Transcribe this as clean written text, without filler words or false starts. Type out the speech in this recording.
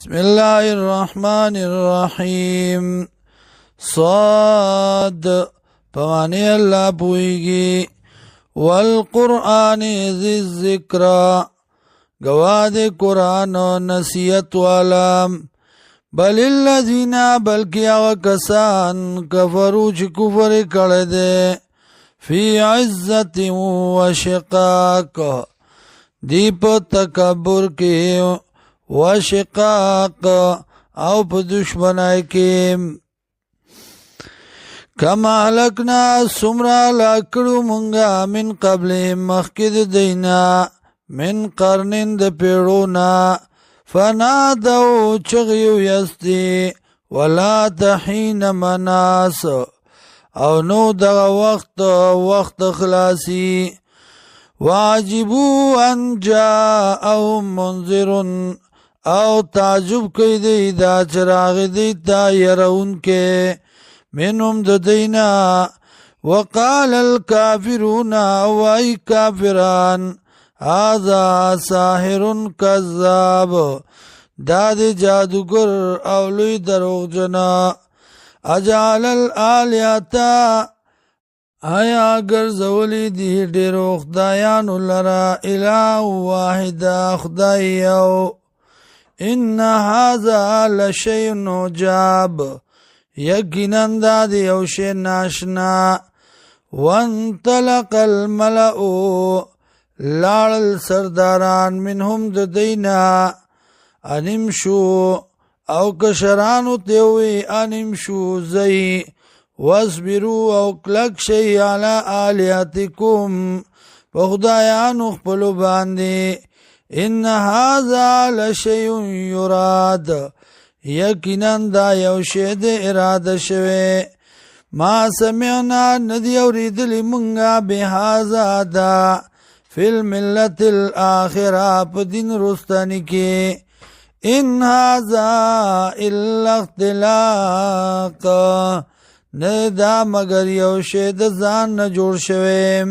بسم الله الرحمن الرحیم. صاد پوانی اللہ پوئیگی. والقرآن ذی الذکر گواد قرآن و نصیحت والا. بل الذین بلکی آغا کسان کفرو چی کفر کردے فی عزت و شقاق دیپ تکبر کی و شقاق او پا دشمنائی کی. کما حلقنا سمرا لاکڑو منگا من قبل مخکد دینا من قرنن د پیڑونا فنادو چغیو یستی ولا تحین مناس او نو دغا وقت خلاصی. واجبو ان جاءهم منذرن او تعجب کئی دی دا چراغ دی تا یرون کے منهم ددینا. وقال الكافرون وائی کافران هذا ساحر کذاب داد جادوگر اولوی دروغ جنا. اجعل الآلیاتا آیا گرزولی دی دیرو خدایانو لرا الہ واحدا خدایو. ان هذا لشیء عجاب یقیناً دا دیوشی ناشنا. وانطلق الملأ لال سرداران منهم ددینا انمشو او کشرانو تیوی انمشو زی واسبرو او کلک شی علی آلیاتکم پخدایانو خپلو باندی. ان هذا لشیء یراد یقیناً دا یو شید اراده شوه. ما سمعنا ندی اوریدلی منگا بهذا دا فی الملت الاخرہ پا دین رستانی کی. ان هذا الا اختلاق ندا مگر یو شید زان نجوڑ شوه.